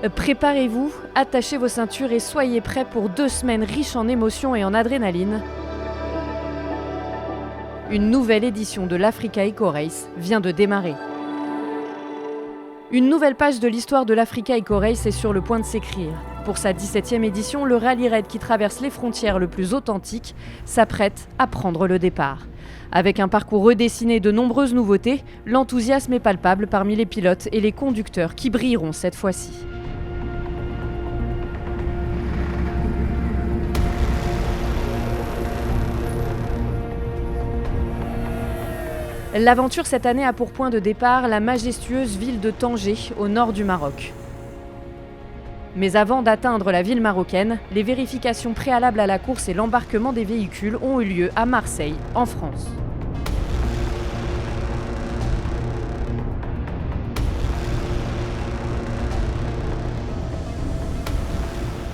Préparez-vous, attachez vos ceintures et soyez prêts pour 2 semaines riches en émotions et en adrénaline. Une nouvelle édition de l'Africa Eco Race vient de démarrer. Une nouvelle page de l'histoire de l'Africa Eco Race est sur le point de s'écrire. Pour sa 17e édition, le rallye raid qui traverse les frontières le plus authentique s'apprête à prendre le départ. Avec un parcours redessiné et de nombreuses nouveautés, l'enthousiasme est palpable parmi les pilotes et les conducteurs qui brilleront cette fois-ci. L'aventure cette année a pour point de départ la majestueuse ville de Tanger, au nord du Maroc. Mais avant d'atteindre la ville marocaine, les vérifications préalables à la course et l'embarquement des véhicules ont eu lieu à Marseille, en France.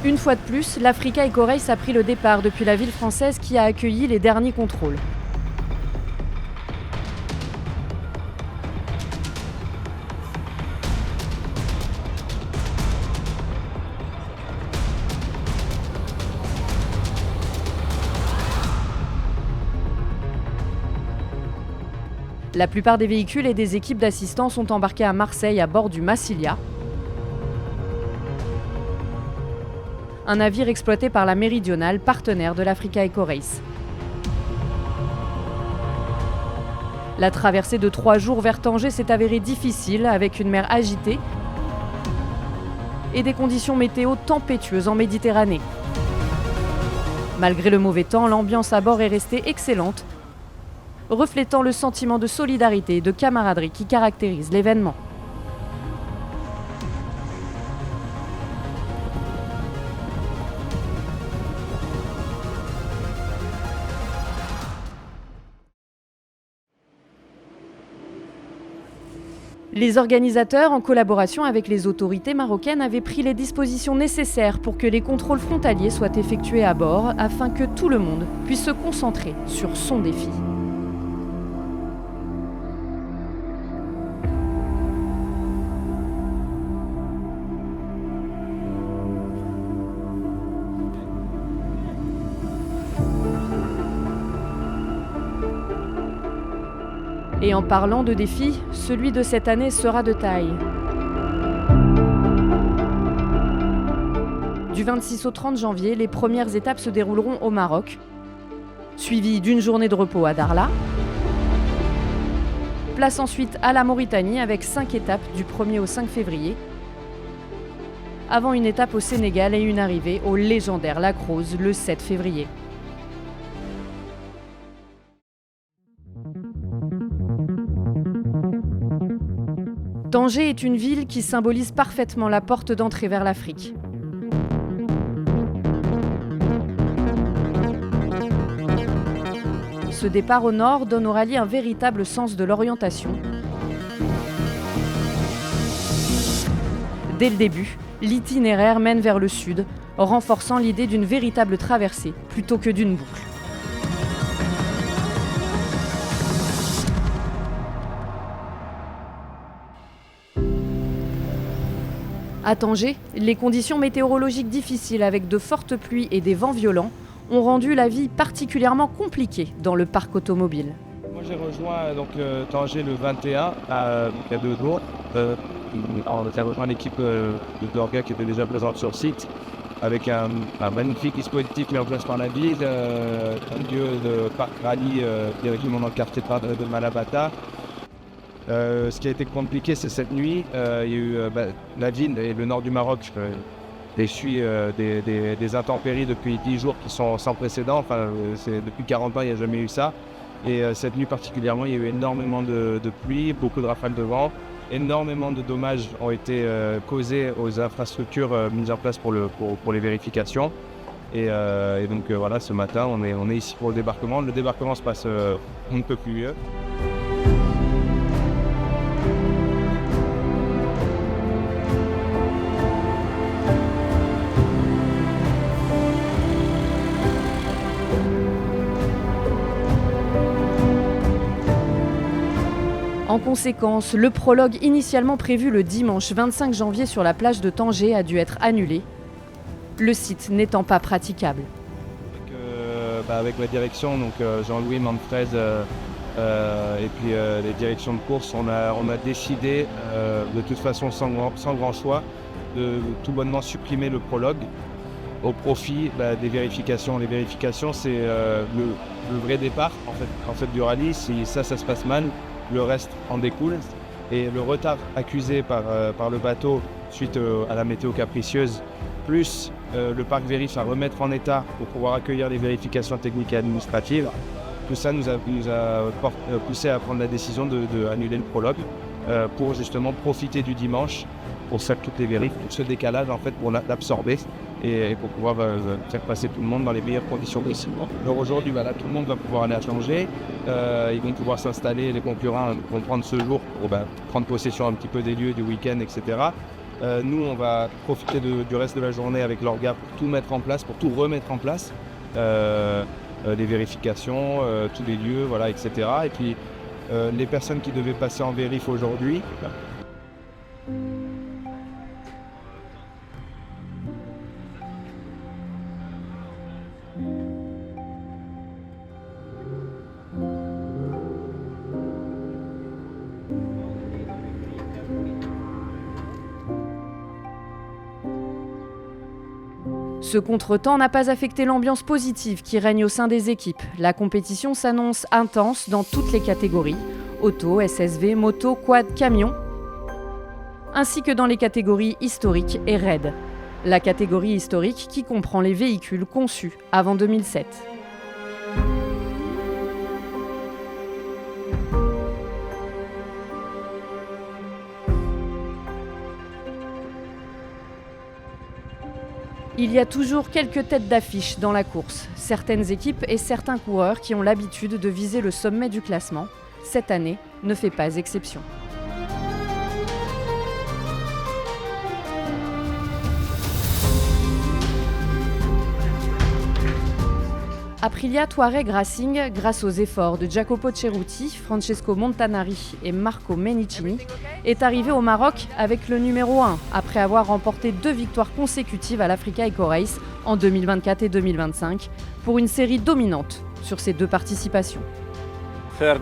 Une fois de plus, l'Africa Eco Race a pris le départ depuis la ville française qui a accueilli les derniers contrôles. La plupart des véhicules et des équipes d'assistance sont embarqués à Marseille à bord du Massilia, un navire exploité par la Méridionale, partenaire de l'Africa Eco Race. La traversée de 3 jours vers Tanger s'est avérée difficile avec une mer agitée et des conditions météo tempétueuses en Méditerranée. Malgré le mauvais temps, l'ambiance à bord est restée excellente, reflétant le sentiment de solidarité et de camaraderie qui caractérise l'événement. Les organisateurs, en collaboration avec les autorités marocaines, avaient pris les dispositions nécessaires pour que les contrôles frontaliers soient effectués à bord, afin que tout le monde puisse se concentrer sur son défi. Et en parlant de défis, celui de cette année sera de taille. Du 26 au 30 janvier, les premières étapes se dérouleront au Maroc, suivies d'une journée de repos à Darla. Place ensuite à la Mauritanie avec 5 étapes du 1er au 5 février, avant une étape au Sénégal et une arrivée au légendaire Lac Rose le 7 février. Tanger est une ville qui symbolise parfaitement la porte d'entrée vers l'Afrique. Ce départ au nord donne au rallye un véritable sens de l'orientation. Dès le début, l'itinéraire mène vers le sud, renforçant l'idée d'une véritable traversée plutôt que d'une boucle. À Tanger, les conditions météorologiques difficiles avec de fortes pluies et des vents violents ont rendu la vie particulièrement compliquée dans le parc automobile. Moi j'ai rejoint Tanger le 21, il y a 2 jours. On a rejoint l'équipe de Dorga qui était déjà présente sur site avec un magnifique dispositif mis en place par la ville, un lieu de parc rallye directement dans le quartier de Malabata. Ce qui a été compliqué, c'est cette nuit. Il y a eu la ville et le nord du Maroc essuient des intempéries depuis 10 jours qui sont sans précédent. Enfin, depuis 40 ans, il n'y a jamais eu ça. Et cette nuit particulièrement, il y a eu énormément de pluie, beaucoup de rafales de vent. Énormément de dommages ont été causés aux infrastructures mises en place pour les vérifications. Et donc voilà, ce matin, on est ici pour le débarquement. Le débarquement se passe on ne peut plus mieux. En conséquence, le prologue initialement prévu le dimanche 25 janvier sur la plage de Tanger a dû être annulé, le site n'étant pas praticable. Avec la direction, donc Jean-Louis Manfred et puis les directions de course, on a décidé de toute façon sans grand choix de tout bonnement supprimer le prologue au profit des vérifications. Les vérifications, c'est le vrai départ en fait du rallye. Si ça se passe mal, le reste en découle. Et le retard accusé par le bateau suite à la météo capricieuse, plus le parc Vérif à remettre en état pour pouvoir accueillir les vérifications techniques et administratives, tout ça nous a poussé à prendre la décision d'annuler le prologue pour justement profiter du dimanche pour faire toutes les vérifs, tout ce décalage en fait pour l'absorber et pour pouvoir faire passer tout le monde dans les meilleures conditions possibles. Alors aujourd'hui, tout le monde va pouvoir aller à Tanger, ils vont pouvoir s'installer, les concurrents vont prendre ce jour pour prendre possession un petit peu des lieux, du week-end, etc. Nous, on va profiter du reste de la journée avec l'orga pour tout mettre en place, pour tout remettre en place, les vérifications, tous les lieux, voilà, etc. Et puis les personnes qui devaient passer en vérif aujourd'hui, Ce contretemps n'a pas affecté l'ambiance positive qui règne au sein des équipes. La compétition s'annonce intense dans toutes les catégories, auto, SSV, moto, quad, camion, ainsi que dans les catégories historiques et raid. La catégorie historique qui comprend les véhicules conçus avant 2007. Il y a toujours quelques têtes d'affiche dans la course, certaines équipes et certains coureurs qui ont l'habitude de viser le sommet du classement. Cette année ne fait pas exception. Aprilia Touareg Racing, grâce aux efforts de Jacopo Ceruti, Francesco Montanari et Marco Menicini, est arrivé au Maroc avec le numéro 1, après avoir remporté 2 victoires consécutives à l'Africa Eco Race en 2024 et 2025, pour une série dominante sur ces 2 participations. C'est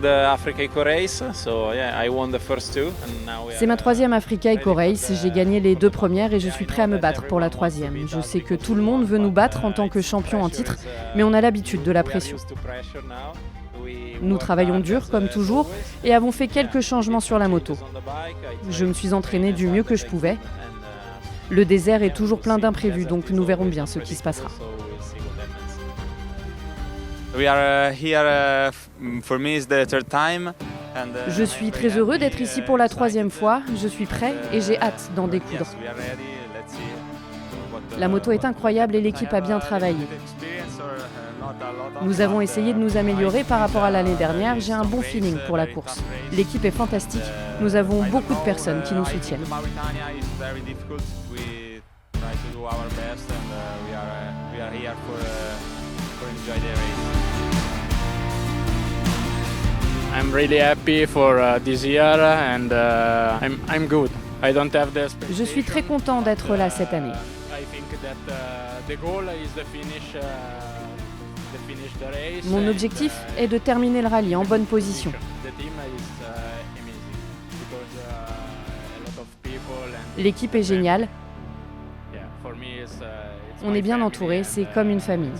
ma 3e Africa Eco Race, j'ai gagné les 2 premières et je suis prêt à me battre pour la 3e. Je sais que tout le monde veut nous battre en tant que champion en titre, mais on a l'habitude de la pression. Nous travaillons dur comme toujours et avons fait quelques changements sur la moto. Je me suis entraîné du mieux que je pouvais. Le désert est toujours plein d'imprévus, donc nous verrons bien ce qui se passera. Je suis très heureux d'être ici pour la 3e fois, je suis prêt et j'ai hâte d'en découdre. La moto est incroyable et l'équipe a bien travaillé. Nous avons essayé de nous améliorer par rapport à l'année dernière, j'ai un bon feeling pour la course. L'équipe est fantastique, nous avons beaucoup de personnes qui nous soutiennent. I'm really happy for this year and I'm good. I don't have the Je suis très content d'être là cette année. I think that the goal is to finish the race. Mon objectif est de terminer le rallye en bonne position. The team is amazing because a lot of people and L'équipe est géniale, yeah, for me it's on est bien entouré, c'est comme une famille.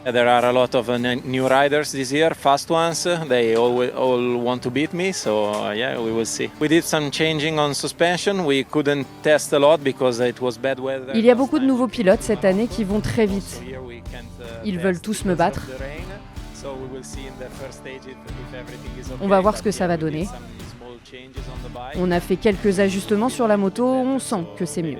There are a lot of new riders this year, fast ones. They all want to beat me, so yeah, we will see. We did some changing on suspension. We couldn't test a lot because it was bad weather. Il y a beaucoup de nouveaux pilotes cette année qui vont très vite. Ils veulent tous me battre. On va voir ce que ça va donner. On a fait quelques ajustements sur la moto, on sent que c'est mieux.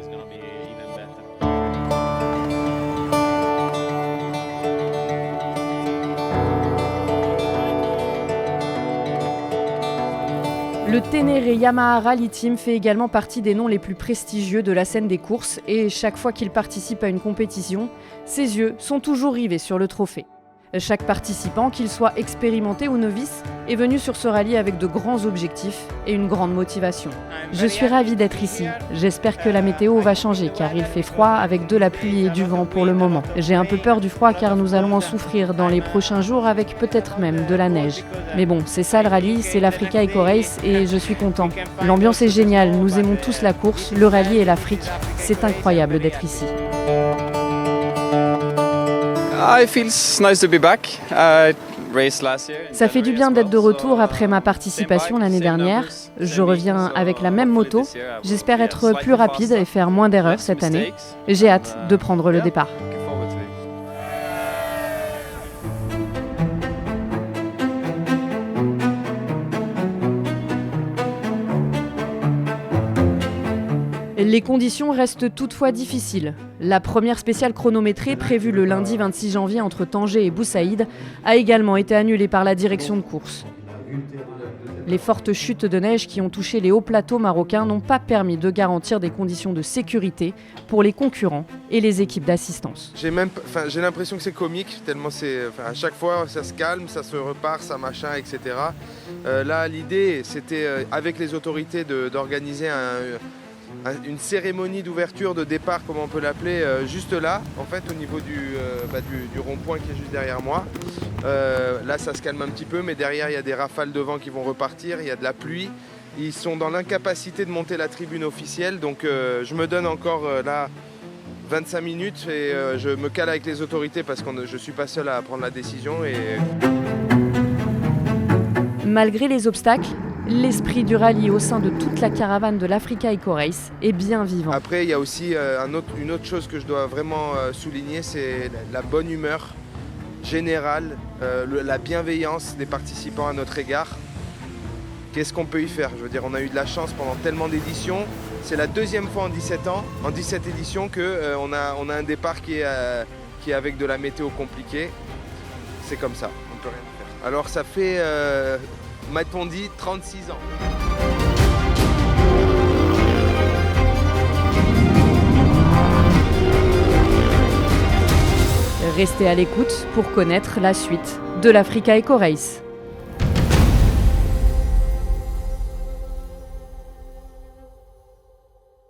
Le Ténéré Yamaha Rally Team fait également partie des noms les plus prestigieux de la scène des courses et chaque fois qu'il participe à une compétition, ses yeux sont toujours rivés sur le trophée. Chaque participant, qu'il soit expérimenté ou novice, est venu sur ce rallye avec de grands objectifs et une grande motivation. Je suis ravie d'être ici. J'espère que la météo va changer car il fait froid avec de la pluie et du vent pour le moment. J'ai un peu peur du froid car nous allons en souffrir dans les prochains jours avec peut-être même de la neige. Mais bon, c'est ça le rallye, c'est l'Africa Eco Race et je suis content. L'ambiance est géniale, nous aimons tous la course, le rallye et l'Afrique. C'est incroyable d'être ici. It feels nice to be back. Ça fait du bien d'être de retour après ma participation l'année dernière. Je reviens avec la même moto. J'espère être plus rapide et faire moins d'erreurs cette année. J'ai hâte de prendre le départ. Les conditions restent toutefois difficiles. La première spéciale chronométrée, prévue le lundi 26 janvier entre Tanger et Boussaïd, a également été annulée par la direction de course. Les fortes chutes de neige qui ont touché les hauts plateaux marocains n'ont pas permis de garantir des conditions de sécurité pour les concurrents et les équipes d'assistance. J'ai l'impression que c'est comique, tellement à chaque fois ça se calme, ça se repart, ça machin, etc. Là, l'idée, c'était avec les autorités d'organiser une cérémonie d'ouverture de départ, comme on peut l'appeler, juste là, en fait, au niveau du rond-point qui est juste derrière moi. Là, ça se calme un petit peu, mais derrière, il y a des rafales de vent qui vont repartir, il y a de la pluie. Ils sont dans l'incapacité de monter la tribune officielle, donc je me donne encore là 25 minutes et je me cale avec les autorités parce que je ne suis pas seul à prendre la décision. Malgré les obstacles, l'esprit du rallye au sein de toute la caravane de l'Africa Eco Race est bien vivant. Après, il y a aussi une autre chose que je dois vraiment souligner, c'est la bonne humeur générale, la bienveillance des participants à notre égard. Qu'est-ce qu'on peut y faire? Je veux dire, on a eu de la chance pendant tellement d'éditions. C'est la deuxième fois en 17 ans, en 17 éditions, qu'on a un départ qui est avec de la météo compliquée. C'est comme ça, on ne peut rien faire. Alors ça fait... m'a-t-on dit 36 ans. Restez à l'écoute pour connaître la suite de l'Africa Eco Race.